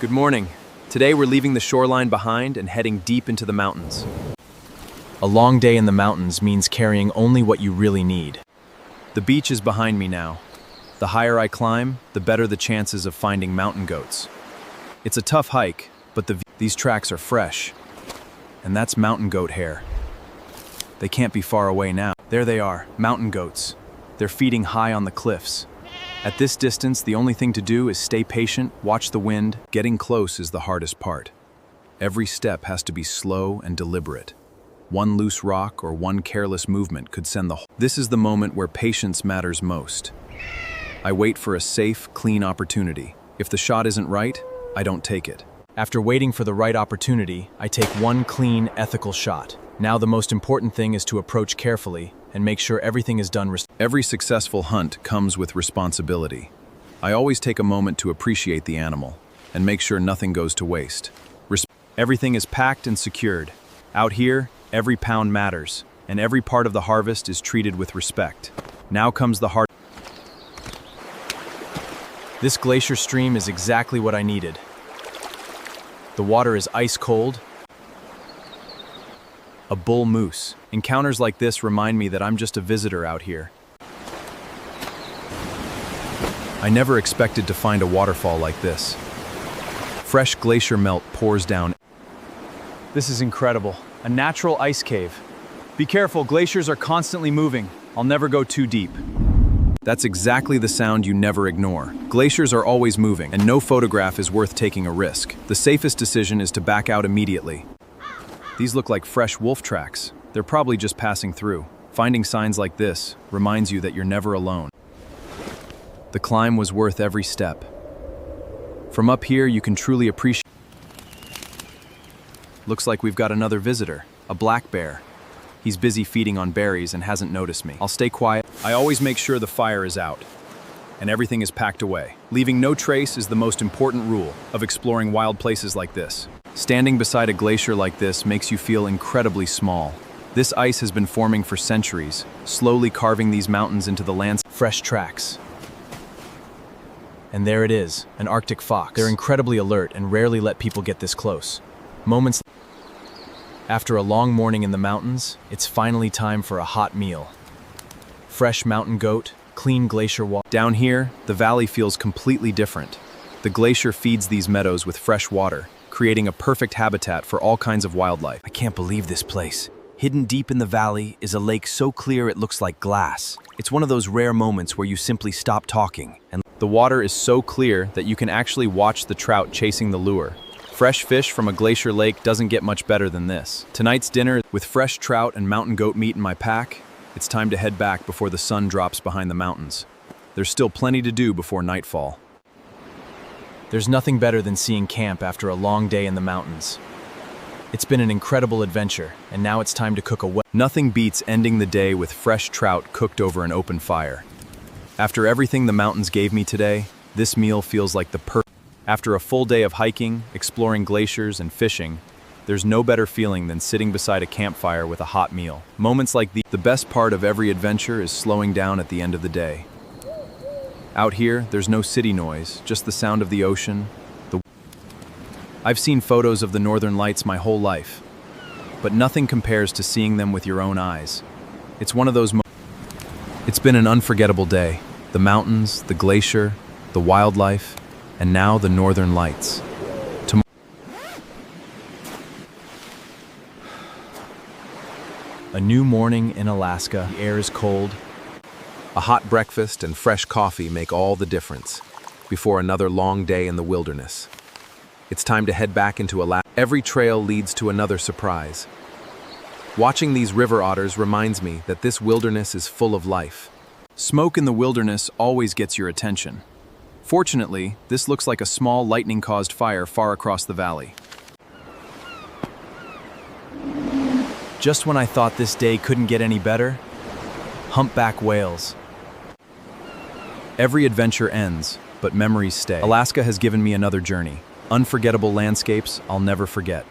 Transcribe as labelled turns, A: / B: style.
A: Good morning. Today we're leaving the shoreline behind and heading deep into the mountains. A long day in the mountains means carrying only what you really need. The beach is behind me now. The higher I climb, the better the chances of finding mountain goats. It's a tough hike, but these tracks are fresh. And that's mountain goat hair. They can't be far away now. There they are, mountain goats. They're feeding high on the cliffs. At this distance, the only thing to do is stay patient, watch the wind. Getting close is the hardest part. Every step has to be slow and deliberate. One loose rock or one careless movement could send the whole. This is the moment where patience matters most. I wait for a safe, clean opportunity. If the shot isn't right, I don't take it. After waiting for the right opportunity, I take one clean, ethical shot. Now the most important thing is to approach carefully and make sure everything is done. Every successful hunt comes with responsibility. I always take a moment to appreciate the animal and make sure nothing goes to waste. Everything is packed and secured. Out here, every pound matters, and every part of the harvest is treated with respect. Now comes the hard. This glacier stream is exactly what I needed. The water is ice cold. A bull moose. Encounters like this remind me that I'm just a visitor out here. I never expected to find a waterfall like this. Fresh glacier melt pours down. This is incredible. A natural ice cave. Be careful, glaciers are constantly moving. I'll never go too deep. That's exactly the sound you never ignore. Glaciers are always moving, and no photograph is worth taking a risk. The safest decision is to back out immediately. These look like fresh wolf tracks. They're probably just passing through. Finding signs like this reminds you that you're never alone. The climb was worth every step. From up here, you can truly appreciate. Looks like we've got another visitor, a black bear. He's busy feeding on berries and hasn't noticed me. I'll stay quiet. I always make sure the fire is out and everything is packed away. Leaving no trace is the most important rule of exploring wild places like this. Standing beside a glacier like this makes you feel incredibly small. This ice has been forming for centuries, slowly carving these mountains into the landscape. Fresh tracks. And there it is, an Arctic fox. They're incredibly alert and rarely let people get this close. Moments after a long morning in the mountains, it's finally time for a hot meal. Fresh mountain goat, clean glacier water. Down here, the valley feels completely different. The glacier feeds these meadows with fresh water, creating a perfect habitat for all kinds of wildlife. I can't believe this place. Hidden deep in the valley is a lake so clear it looks like glass. It's one of those rare moments where you simply stop talking, and the water is so clear that you can actually watch the trout chasing the lure. Fresh fish from a glacier lake doesn't get much better than this. Tonight's dinner, with fresh trout and mountain goat meat in my pack, it's time to head back before the sun drops behind the mountains. There's still plenty to do before nightfall. There's nothing better than seeing camp after a long day in the mountains. It's been an incredible adventure, and now it's time to cook a Nothing beats ending the day with fresh trout cooked over an open fire. After everything the mountains gave me today, this meal feels like the perfect. After a full day of hiking, exploring glaciers, and fishing, there's no better feeling than sitting beside a campfire with a hot meal. Moments like these, the best part of every adventure is slowing down at the end of the day. Out here, there's no city noise, just the sound of the ocean. I've seen photos of the northern lights my whole life, but nothing compares to seeing them with your own eyes. It's one of those It's been an unforgettable day. The mountains, the glacier, the wildlife, and now the northern lights. A new morning in Alaska. The air is cold. A hot breakfast and fresh coffee make all the difference before another long day in the wilderness. It's time to head back into Alaska. Every trail leads to another surprise. Watching these river otters reminds me that this wilderness is full of life. Smoke in the wilderness always gets your attention. Fortunately, this looks like a small lightning-caused fire far across the valley. Just when I thought this day couldn't get any better, humpback whales. Every adventure ends, but memories stay. Alaska has given me another journey. Unforgettable landscapes I'll never forget.